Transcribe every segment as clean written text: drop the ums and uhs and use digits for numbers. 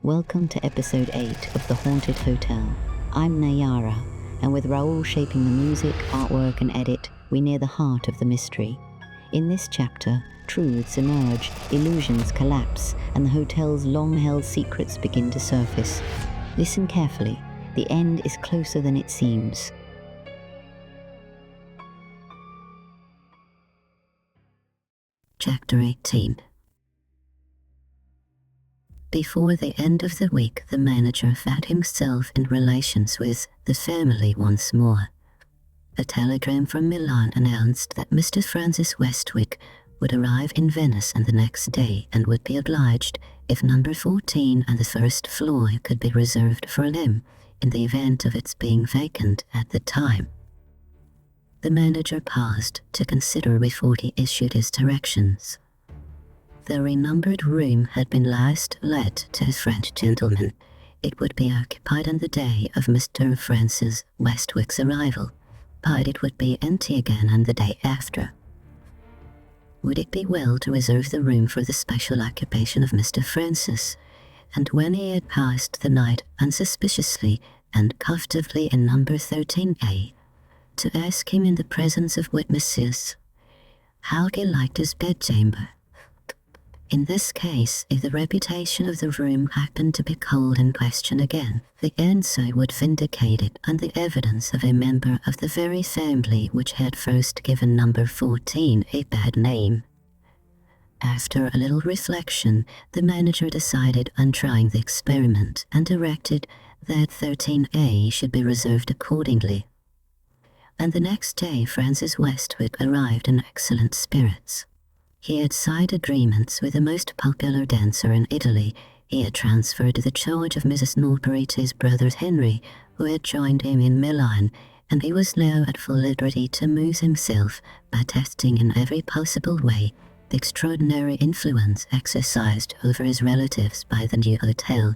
Welcome to episode 8 of The Haunted Hotel. I'm Nayara, and with Raoul shaping the music, artwork and edit, we near the heart of the mystery. In this chapter, truths emerge, illusions collapse, and the hotel's long-held secrets begin to surface. Listen carefully. The end is closer than it seems. Chapter 18. Before the end of the week, the manager found himself in relations with the family once more. A telegram from Milan announced that Mr. Francis Westwick would arrive in Venice on the next day and would be obliged if number 14 and the first floor could be reserved for him in the event of its being vacant at the time. The manager paused to consider before he issued his directions. The renumbered room had been last let to a French gentleman. It would be occupied on the day of Mr. Francis Westwick's arrival, but it would be empty again on the day after. Would it be well to reserve the room for the special occupation of Mr. Francis? And when he had passed the night unsuspiciously and comfortably in number 13A, to ask him in the presence of witnesses how he liked his bedchamber. In this case, if the reputation of the room happened to be called in question again, the answer would vindicate it on the evidence of a member of the very family which had first given number 14 a bad name. After a little reflection, the manager decided on trying the experiment and directed that 13A should be reserved accordingly. And the next day Francis Westwick arrived in excellent spirits. He had signed agreements with the most popular dancer in Italy. He had transferred the charge of Mrs. Norbury to his brother Henry, who had joined him in Milan, and he was now at full liberty to amuse himself by testing in every possible way the extraordinary influence exercised over his relatives by the new hotel.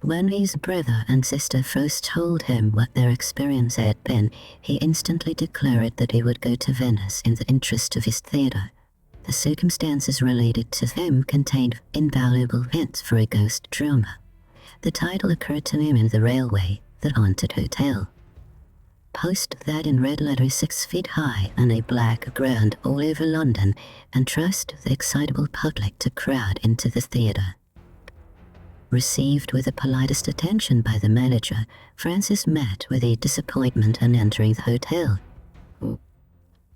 When his brother and sister first told him what their experience had been, he instantly declared that he would go to Venice in the interest of his theatre. The circumstances related to them contained invaluable hints for a ghost drama. The title occurred to him in the railway, The Haunted Hotel. Post that in red letters 6 feet high on a black ground all over London, and trust the excitable public to crowd into the theatre. Received with the politest attention by the manager, Francis met with a disappointment on entering the hotel.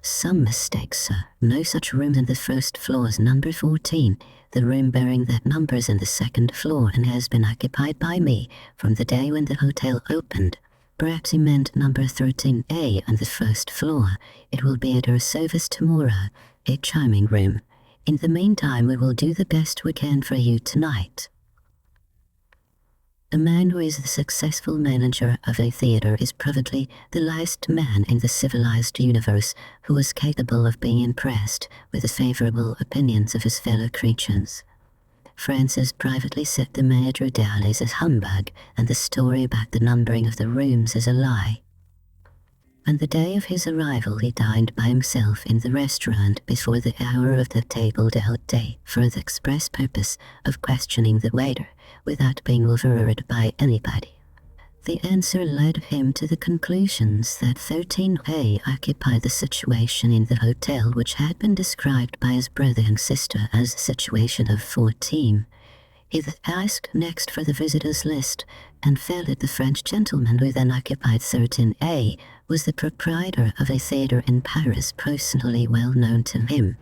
Some mistake, sir. No such room in the first floor as number 14. The room bearing that number is in the second floor and has been occupied by me from the day when the hotel opened. Perhaps he meant number 13A on the first floor. It will be at our service tomorrow. A charming room. In the meantime, we will do the best we can for you tonight. A man who is the successful manager of a theatre is probably the last man in the civilized universe who is capable of being impressed with the favorable opinions of his fellow creatures. Francis privately set the manager down as a humbug, and the story about the numbering of the rooms as a lie. On the day of his arrival, he dined by himself in the restaurant before the hour of the table d'hôte for the express purpose of questioning the waiter without being overheard by anybody. The answer led him to the conclusions that 13A occupied the situation in the hotel which had been described by his brother and sister as the situation of 14. He asked next for the visitors' list, and found that the French gentleman who then occupied 13A was the proprietor of a theatre in Paris personally well known to him.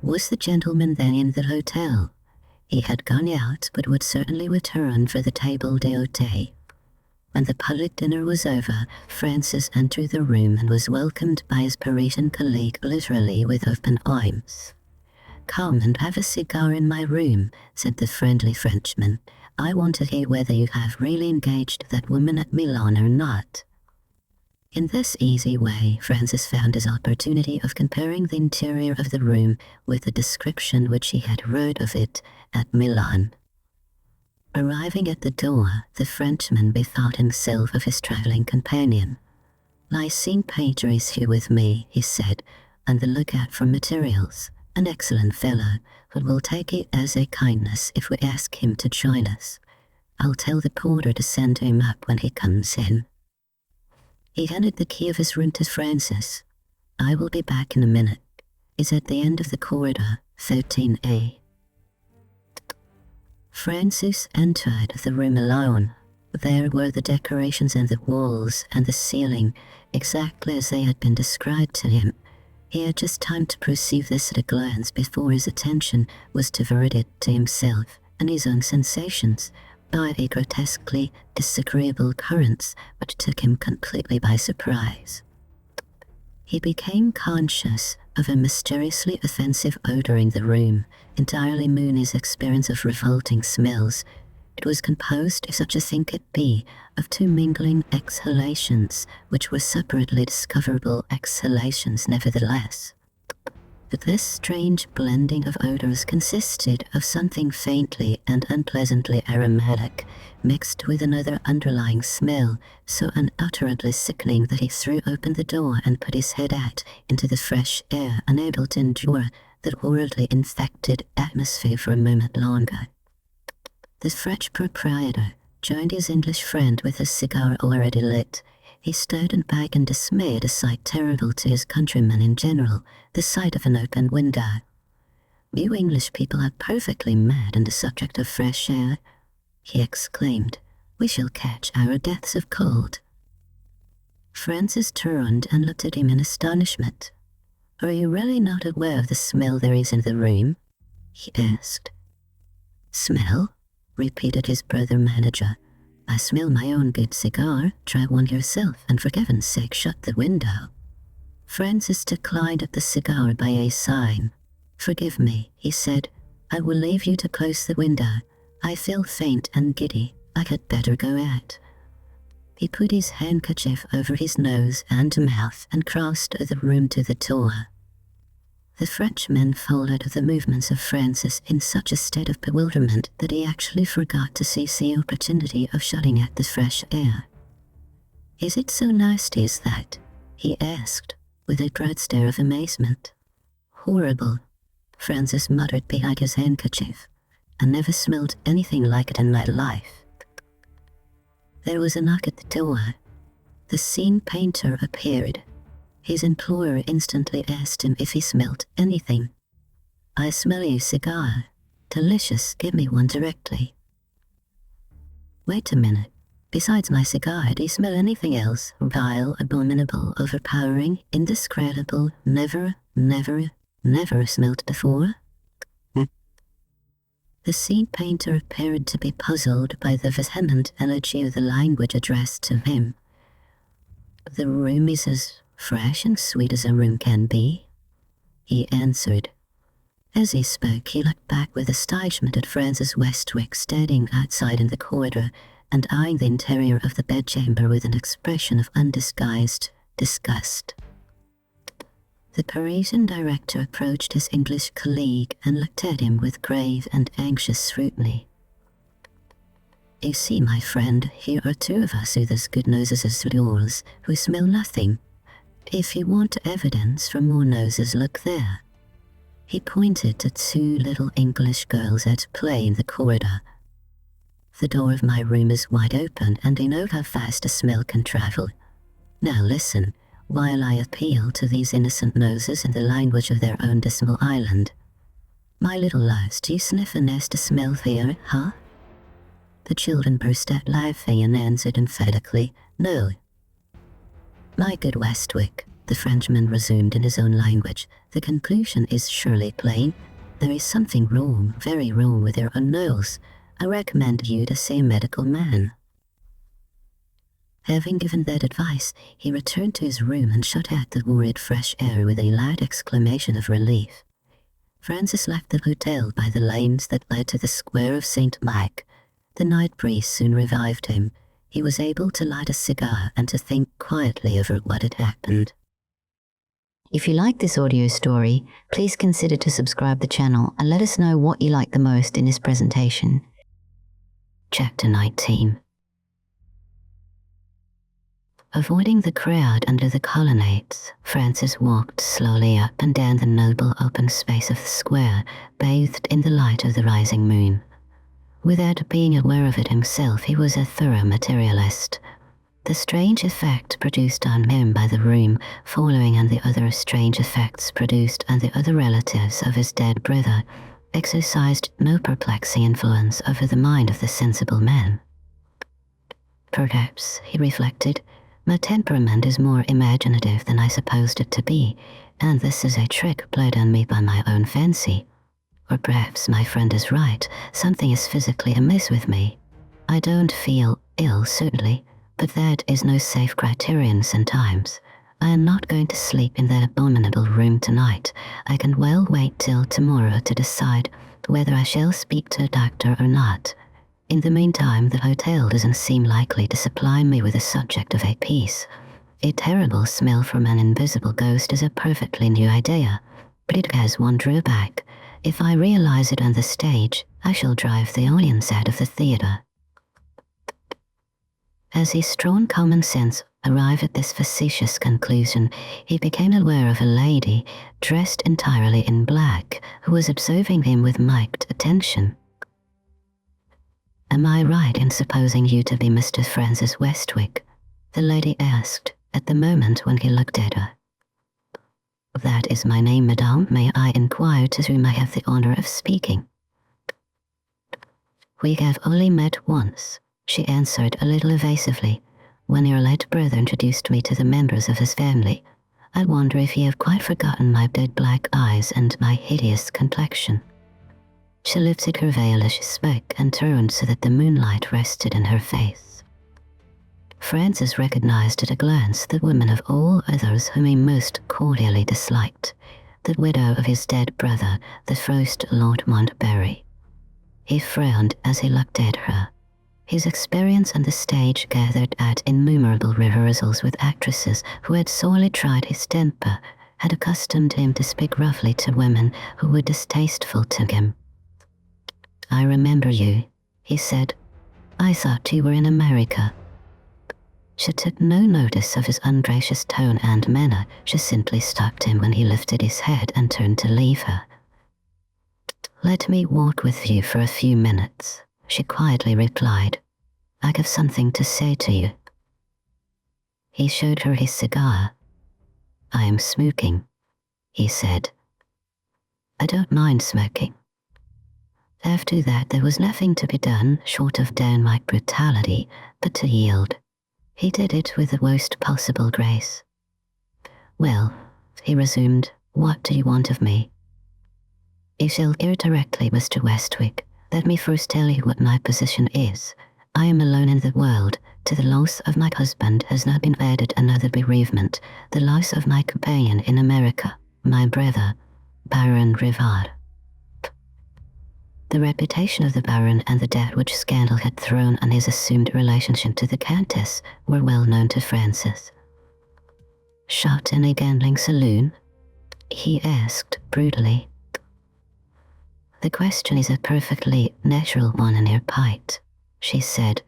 Was the gentleman then in the hotel? He had gone out, but would certainly return for the table d'hôte. When the public dinner was over, Francis entered the room and was welcomed by his Parisian colleague literally with open arms. "Come and have a cigar in my room," said the friendly Frenchman. "I want to hear whether you have really engaged that woman at Milan or not." In this easy way, Francis found his opportunity of comparing the interior of the room with the description which he had heard of it at Milan. Arriving at the door, the Frenchman bethought himself of his travelling companion. "Lycine Pager is here with me," he said, "on the lookout for materials. An excellent fellow, who will take it as a kindness if we ask him to join us. I'll tell the porter to send him up when he comes in." He handed the key of his room to Francis. "I will be back in a minute. It's at the end of the corridor, 13A. Francis entered the room alone. There were the decorations in the walls and the ceiling, exactly as they had been described to him. He had just time to perceive this at a glance before his attention was diverted to himself and his own sensations by a grotesquely disagreeable occurrence which took him completely by surprise. He became conscious of a mysteriously offensive odor in the room, entirely Mooney's experience of revolting smells. It was composed, if such a thing could be, of two mingling exhalations, which were separately discoverable exhalations nevertheless. But this strange blending of odors consisted of something faintly and unpleasantly aromatic, mixed with another underlying smell, so unutterably sickening that he threw open the door and put his head out into the fresh air, unable to endure the horridly infected atmosphere for a moment longer. The French proprietor joined his English friend with a cigar already lit. He stood back in dismay at a sight terrible to his countrymen in general, the sight of an open window. "You English people are perfectly mad on the subject of fresh air," he exclaimed. "We shall catch our deaths of cold." Francis turned and looked at him in astonishment. "Are you really not aware of the smell there is in the room?" he asked. "Smell?" repeated his brother manager. "I smell my own good cigar. Try one yourself, and for heaven's sake shut the window." Francis declined the cigar by a sign. "Forgive me," he said. "I will leave you to close the window. I feel faint and giddy. I had better go out." He put his handkerchief over his nose and mouth and crossed the room to the door. The Frenchman followed the movements of Francis in such a state of bewilderment that he actually forgot to seize the opportunity of shutting out the fresh air. "Is it so nasty as that?" he asked, with a broad stare of amazement. "Horrible," Francis muttered behind his handkerchief. "I never smelled anything like it in my life." There was a knock at the door. The scene painter appeared. His employer instantly asked him if he smelt anything. "I smell your cigar. Delicious. Give me one directly." "Wait a minute. Besides my cigar, do you smell anything else? Vile, abominable, overpowering, indescribable, never smelt before?" The scene painter appeared to be puzzled by the vehement energy of the language addressed to him. "The room is as fresh and sweet as a room can be," he answered. As he spoke, he looked back with astonishment at Francis Westwick standing outside in the corridor and eyeing the interior of the bedchamber with an expression of undisguised disgust. The Parisian director approached his English colleague and looked at him with grave and anxious scrutiny. "You see, my friend, here are two of us with as good noses as yours, who smell nothing. If you want evidence from more noses, look there." He pointed to two little English girls at play in the corridor. "The door of my room is wide open, and I know how fast a smell can travel. Now listen, while I appeal to these innocent noses in the language of their own dismal island. My little loves, do you sniff a nasty smell here, huh?" The children burst out laughing and answered emphatically, "No." "My good Westwick," the Frenchman resumed in his own language, "the conclusion is surely plain. There is something wrong, very wrong with your own nose. I recommend you to see a medical man." Having given that advice, he returned to his room and shut out the horrid fresh air with a loud exclamation of relief. Francis left the hotel by the lanes that led to the square of St. Mike. The night breeze soon revived him. He was able to light a cigar and to think quietly over what had happened. If you like this audio story, please consider to subscribe the channel and let us know what you like the most in this presentation. Chapter 19. Avoiding the crowd under the colonnades, Francis walked slowly up and down the noble open space of the square, bathed in the light of the rising moon. Without being aware of it himself, he was a thorough materialist. The strange effect produced on him by the room following and the other strange effects produced on the other relatives of his dead brother exercised no perplexing influence over the mind of the sensible man. Perhaps, he reflected, my temperament is more imaginative than I supposed it to be, and this is a trick played on me by my own fancy. Or perhaps my friend is right, something is physically amiss with me. I don't feel ill, certainly, but that is no safe criterion sometimes. I am not going to sleep in that abominable room tonight. I can well wait till tomorrow to decide whether I shall speak to a doctor or not. In the meantime, the hotel doesn't seem likely to supply me with a subject of a piece. A terrible smell from an invisible ghost is a perfectly new idea, but it has one drawback. If I realize it on the stage, I shall drive the audience out of the theatre. As his strong common sense arrived at this facetious conclusion, he became aware of a lady, dressed entirely in black, who was observing him with marked attention. "Am I right in supposing you to be Mr. Francis Westwick?" the lady asked, at the moment when he looked at her. "That is my name, madame. May I inquire to whom I have the honor of speaking?" "We have only met once," she answered a little evasively, "when your late brother introduced me to the members of his family. I wonder if you have quite forgotten my dead black eyes and my hideous complexion." She lifted her veil as she spoke and turned so that the moonlight rested in her face. Francis recognized at a glance the woman of all others whom he most cordially disliked, the widow of his dead brother, the first Lord Montbarry. He frowned as he looked at her. His experience on the stage, gathered at innumerable rehearsals with actresses who had sorely tried his temper, had accustomed him to speak roughly to women who were distasteful to him. "I remember you," he said. "I thought you were in America." She took no notice of his ungracious tone and manner. She simply stopped him when he lifted his head and turned to leave her. "Let me walk with you for a few minutes," she quietly replied. "I have something to say to you." He showed her his cigar. "I am smoking," he said. "I don't mind smoking." After that, there was nothing to be done, short of downright brutality, but to yield. He did it with the worst possible grace. "Well," he resumed, "what do you want of me?" "You shall hear directly, Mr. Westwick. Let me first tell you what my position is. I am alone in the world. To the loss of my husband has now been added another bereavement, the loss of my companion in America, my brother, Baron Rivard." The reputation of the Baron and the doubt which scandal had thrown on his assumed relationship to the Countess were well known to Francis. "Shot in a gambling saloon?" he asked brutally. "The question is a perfectly natural one in your part," she said,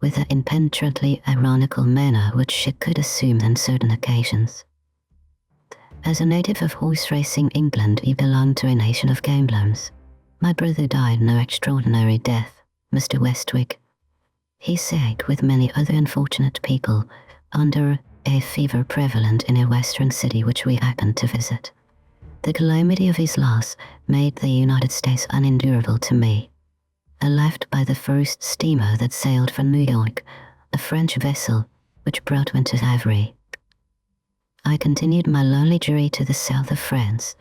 with an impenetrably ironical manner which she could assume on certain occasions. "As a native of horse-racing England, you belong to a nation of gamblers. My brother died no extraordinary death, Mr. Westwick. He sank with many other unfortunate people under a fever prevalent in a western city which we happened to visit. The calamity of his loss made the United States unendurable to me. I left by the first steamer that sailed from New York, a French vessel which brought me to Havre. I continued my lonely journey to the south of France,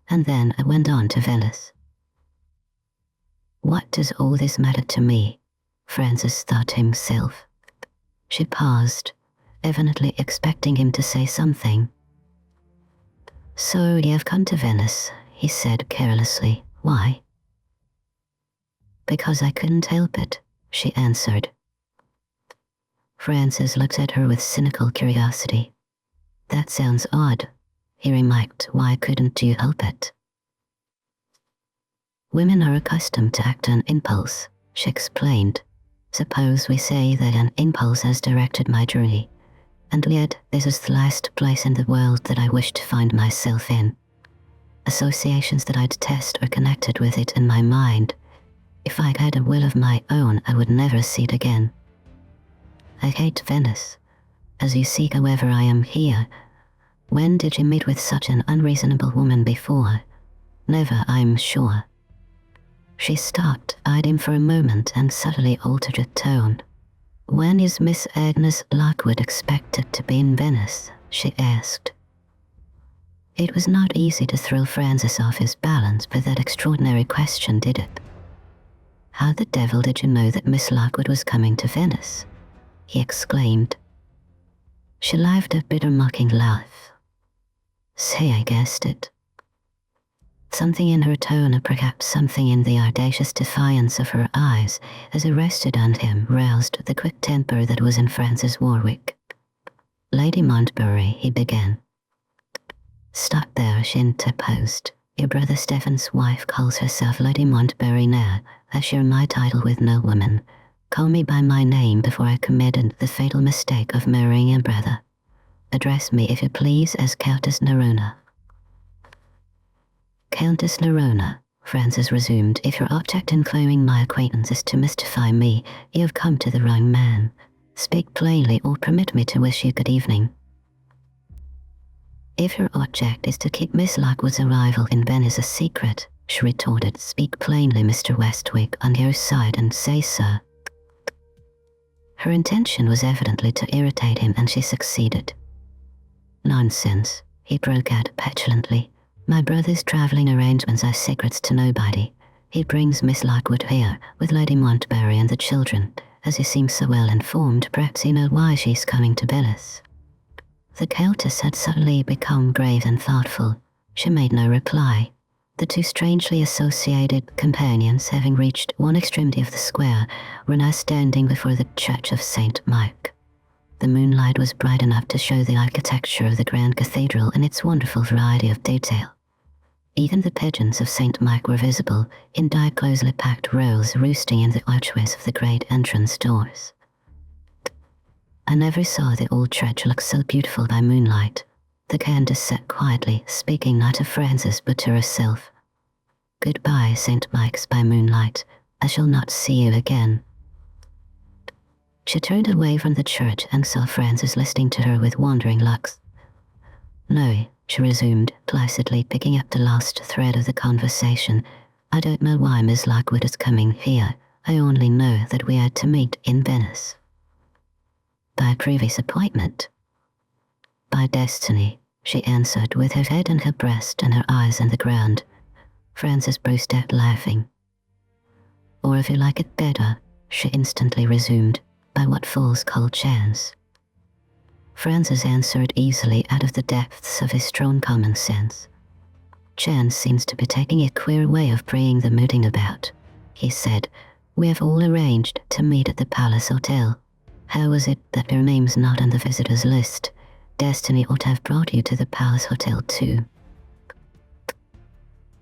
and then I went on to Venice." "What does all this matter to me?" Francis thought to himself. She paused, evidently expecting him to say something. "So you have come to Venice," he said carelessly. "Why?" "Because I couldn't help it," she answered. Francis looked at her with cynical curiosity. "That sounds odd," he remarked. "Why couldn't you help it?" "Women are accustomed to act on impulse," she explained. "Suppose we say that an impulse has directed my journey, and yet this is the last place in the world that I wish to find myself in. Associations that I detest are connected with it in my mind. If I had a will of my own, I would never see it again. I hate Venice. As you see, however, I am here. When did you meet with such an unreasonable woman before? Never, I'm sure. She stopped, eyed him for a moment, and subtly altered her tone. When is Miss Agnes Lockwood expected to be in Venice? She asked. It was not easy to throw Francis off his balance with that extraordinary question, did it? How the devil did you know that Miss Lockwood was coming to Venice? He exclaimed. She laughed a bitter mocking laugh. Say, I guessed it. Something in her tone, or perhaps something in the audacious defiance of her eyes, as it rested on him, roused the quick temper that was in Francis Warwick. Lady Montgomery, he began. Stop there, she interposed. Your brother Stephen's wife calls herself Lady Montgomery now. I share my title with no woman. Call me by my name before I committed the fatal mistake of marrying a brother. Address me, if you please, as Countess Narona. Countess Narona, Francis resumed, if your object in claiming my acquaintance is to mystify me, you have come to the wrong man. Speak plainly, or permit me to wish you good evening. If your object is to keep Miss Lockwood's arrival in Venice a secret, she retorted, speak plainly, Mr. Westwick, on your side, and say so. Her intention was evidently to irritate him, and she succeeded. Nonsense, he broke out petulantly. My brother's travelling arrangements are secrets to nobody. He brings Miss Lockwood here, with Lady Montgomery and the children. As you seem so well informed, perhaps you know why she's coming to Venice. The Countess had suddenly become grave and thoughtful. She made no reply. The two strangely associated companions, having reached one extremity of the square, were now standing before the church of St. Mike. The moonlight was bright enough to show the architecture of the grand cathedral in its wonderful variety of detail. Even the pigeons of St. Mike were visible, in closely packed rows, roosting in the archways of the great entrance doors. I never saw the old church look so beautiful by moonlight. The Countess sat quietly, speaking not to Francis but to herself. Goodbye, St. Mike's by moonlight. I shall not see you again. She turned away from the church and saw Francis listening to her with wandering looks. No, she resumed, placidly picking up the last thread of the conversation. I don't know why Miss Lockwood is coming here. I only know that we are to meet in Venice. By previous appointment. By destiny, she answered, with her head on her breast and her eyes on the ground. Francis burst out laughing. Or if you like it better, she instantly resumed, by what fools call chance. Francis answered easily out of the depths of his strong common sense. Chance seems to be taking a queer way of bringing the meeting about, he said. We have all arranged to meet at the Palace Hotel. How is it that your name's not on the visitors' list? Destiny ought to have brought you to the Palace Hotel too.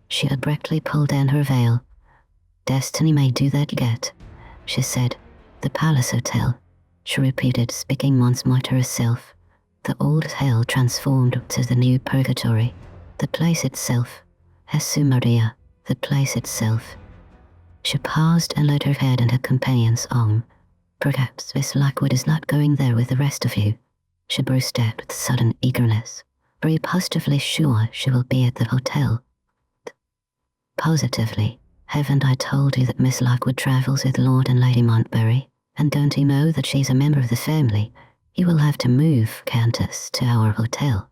She abruptly pulled down her veil. Destiny may do that yet, she said. The Palace Hotel, she repeated, speaking once more to herself. The old hell transformed to the new purgatory. The place itself. Jesu Maria, the place itself. She paused and laid her head on her companion's arm. Perhaps Miss Lockwood is not going there with the rest of you, she burst out with sudden eagerness. Are you positively sure she will be at the hotel? Positively. Haven't I told you that Miss Lockwood travels with Lord and Lady Montgomery? And don't you know that she's a member of the family? You will have to move, Countess, to our hotel.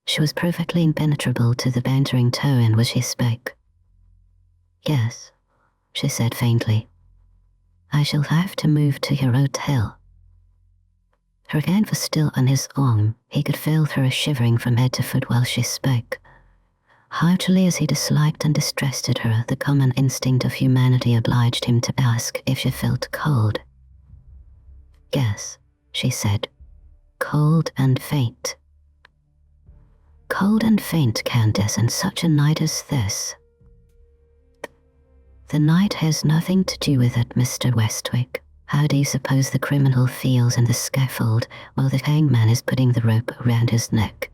She was perfectly impenetrable to the bantering tone in which he spoke. Yes, she said faintly. I shall have to move to your hotel. Her hand was still on his arm. He could feel her shivering from head to foot while she spoke. Heartily as he disliked and distrusted her, the common instinct of humanity obliged him to ask if she felt cold. Yes, she said. Cold and faint. Cold and faint, Countess, on such a night as this. The night has nothing to do with it, Mr. Westwick. How do you suppose the criminal feels in the scaffold while the hangman is putting the rope around his neck?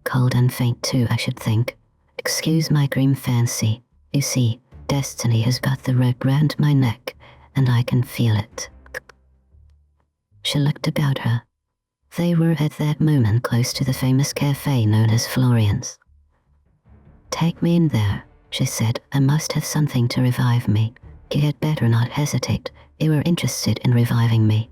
Cold and faint too, I should think. Excuse my grim fancy. You see, Destiny has got the rope round my neck, and I can feel it. She looked about her. They were at that moment close to the famous cafe known as Florian's. "Take me in there," she said. "I must have something to revive me. You had better not hesitate. You were interested in reviving me.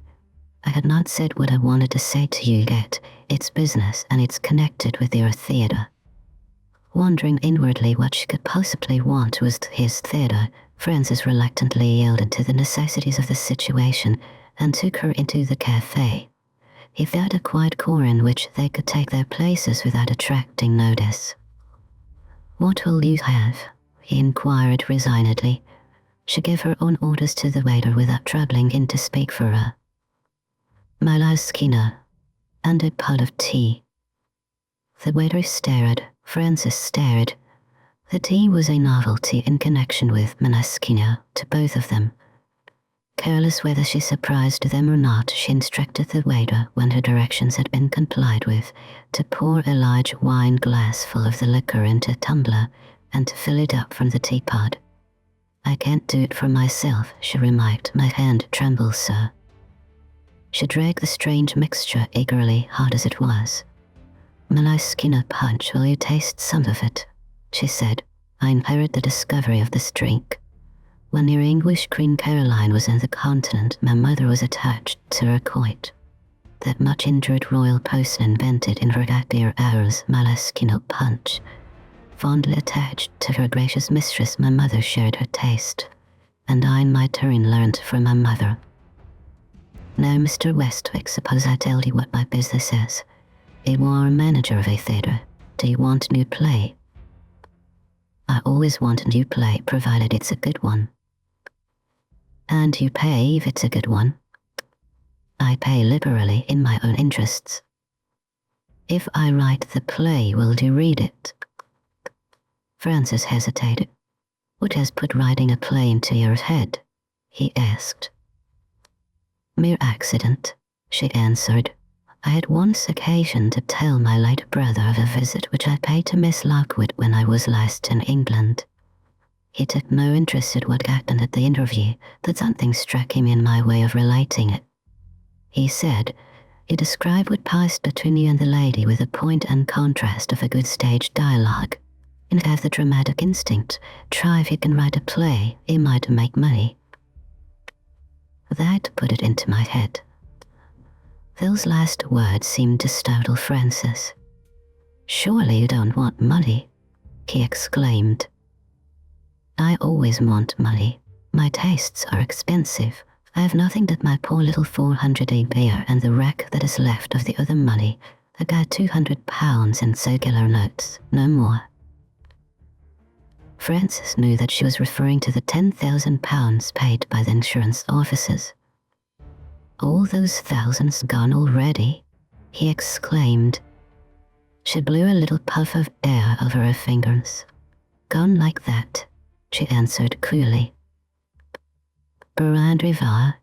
I had not said what I wanted to say to you yet. It's business, and it's connected with your theatre." Wondering inwardly what she could possibly want with his theatre, Francis reluctantly yielded to the necessities of the situation and took her into the cafe. He found a quiet corner in which they could take their places without attracting notice. "What will you have?" he inquired resignedly. She gave her own orders to the waiter without troubling him to speak for her. "Malaskina, and a pot of tea." The waiter stared. Francis stared. The tea was a novelty in connection with Malaskina to both of them. Careless whether she surprised them or not, she instructed the waiter, when her directions had been complied with, to pour a large wine glass full of the liquor into a tumbler and to fill it up from the teapot. "I can't do it for myself," she remarked. "My hand trembles, sir." She drank the strange mixture eagerly, hot as it was. "Malaskina punch, will you taste some of it?" she said. "I inherit the discovery of this drink. When your English Queen Caroline was in the continent, my mother was attached to her coit. That much injured royal person invented in her happier hours Malaskina punch. Fondly attached to her gracious mistress, my mother shared her taste, and I in my turn learned from my mother. Now, Mr. Westwick, suppose I tell you what my business is. You are manager of a theatre. Do you want a new play?" "I always want a new play, provided it's a good one." "And you pay if it's a good one?" "I pay liberally in my own interests." "If I write the play, will you read it?" Francis hesitated. "What has put writing a play into your head?" he asked. "Mere accident," she answered. "I had once occasion to tell my late brother of a visit which I paid to Miss Lockwood when I was last in England. He took no interest in what happened at the interview, but something struck him in my way of relating it. He said, 'You describe what passed between you and the lady with the point and contrast of a good stage dialogue. You have the dramatic instinct. Try if you can write a play, you might make money.' That put it into my head." Those last words seemed to startle Francis. "Surely you don't want money?" he exclaimed. "I always want money. My tastes are expensive. I have nothing but my poor little 400 a year and the wreck that is left of the other money. I got £200 in circular notes, no more." Francis knew that she was referring to the £10,000 paid by the insurance officers. "All those thousands gone already?" he exclaimed. She blew a little puff of air over her fingers. "Gone like that," she answered coolly. "Brand Rivar?"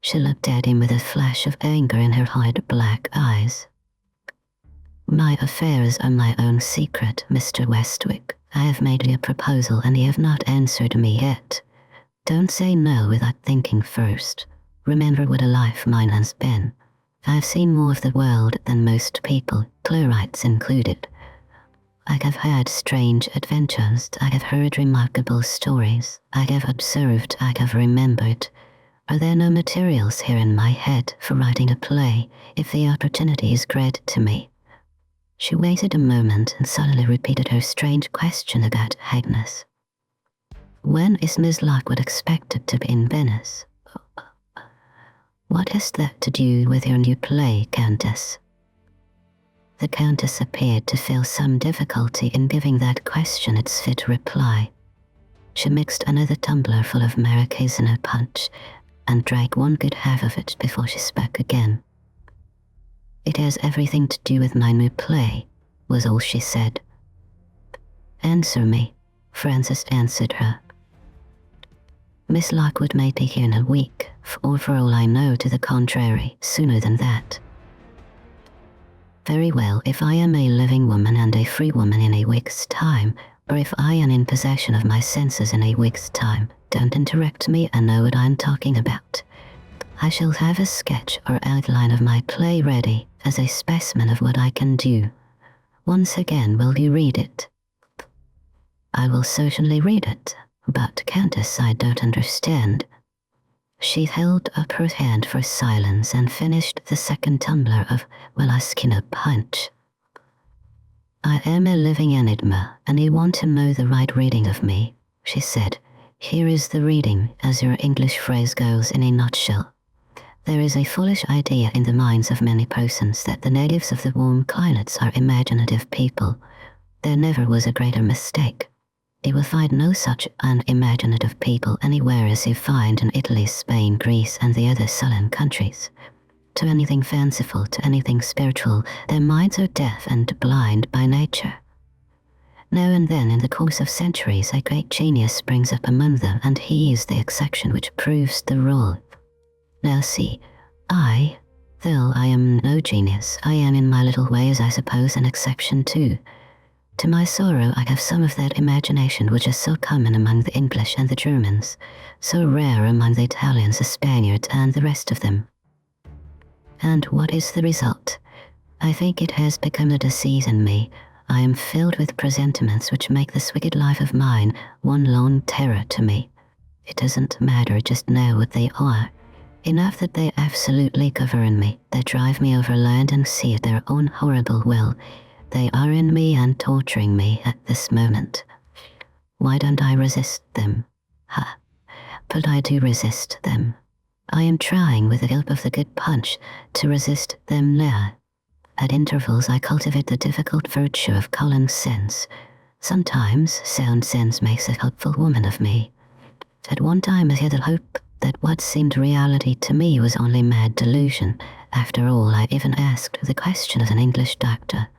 She looked at him with a flash of anger in her hard black eyes. "My affairs are my own secret, Mr. Westwick. I have made you a proposal and you have not answered me yet. Don't say no without thinking first. Remember what a life mine has been. I have seen more of the world than most people, playwrights included. I have had strange adventures, I have heard remarkable stories, I have observed, I have remembered. Are there no materials here in my head for writing a play if the opportunity is granted to me?" She waited a moment and suddenly repeated her strange question about Agnes. "When is Miss Lockwood expected to be in Venice?" "What has that to do with your new play, Countess?" The Countess appeared to feel some difficulty in giving that question its fit reply. She mixed another tumbler full of Marrakesh punch and drank one good half of it before she spoke again. "It has everything to do with my new play," was all she said. "Answer me," Francis answered her. "Miss Lockwood may be here in a week, or for all I know to the contrary, sooner than that." "Very well, if I am a living woman and a free woman in a week's time, or if I am in possession of my senses in a week's time, don't interrupt me, I know what I'm talking about. I shall have a sketch or outline of my play ready as a specimen of what I can do. Once again, will you read it? I will certainly read it, but Countess, I don't understand. She held up her hand for silence and finished the second tumbler of Walaskina punch. I am a living enigma, and you want to know the right reading of me, she said. Here is the reading, as your English phrase goes, in a nutshell. There is a foolish idea in the minds of many persons that the natives of the warm climates are imaginative people. There never was a greater mistake. You will find no such unimaginative people anywhere as you find in Italy, Spain, Greece, and the other sullen countries. To anything fanciful, to anything spiritual, their minds are deaf and blind by nature. Now and then, in the course of centuries, a great genius springs up among them, and he is the exception which proves the rule. Now see, though I am no genius, I am in my little ways, I suppose, an exception too. To my sorrow, I have some of that imagination which is so common among the English and the Germans, so rare among the Italians, the Spaniards, and the rest of them. And what is the result? I think it has become a disease in me. I am filled with presentiments which make this wicked life of mine one lone terror to me. It doesn't matter just now what they are. Enough that they absolutely govern me. They drive me over land and sea at their own horrible will. They are in me and torturing me at this moment. Why don't I resist them? But I do resist them. I am trying, with the help of the good punch, to resist them now. At intervals I cultivate the difficult virtue of common sense. Sometimes sound sense makes a helpful woman of me. At one time I had the hope that what seemed reality to me was only mad delusion. After all, I even asked the question of an English doctor.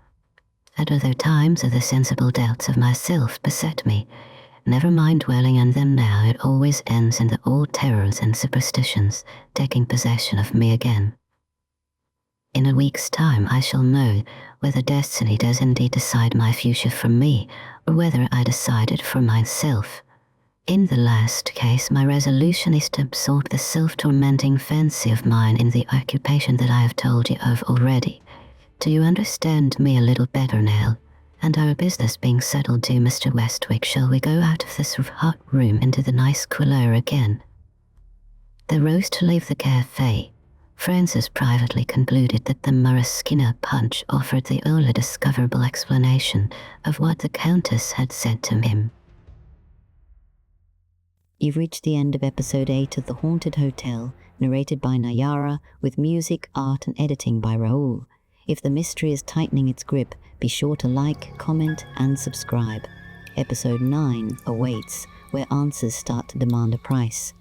At other times, the sensible doubts of myself beset me. Never mind dwelling on them now, it always ends in the old terrors and superstitions taking possession of me again. In a week's time I shall know whether destiny does indeed decide my future for me, or whether I decide it for myself. In the last case, my resolution is to absorb the self-tormenting fancy of mine in the occupation that I have told you of already. Do you understand me a little better now? And our business being settled to Mr. Westwick, shall we go out of this hot room into the nice cool air again? They rose to leave the café. Francis privately concluded that the maraschino punch offered the only discoverable explanation of what the Countess had said to him. You've reached the end of episode 8 of The Haunted Hotel, narrated by Nayara, with music, art and editing by Raoul. If the mystery is tightening its grip, be sure to like, comment and subscribe. Episode 9 awaits, where answers start to demand a price.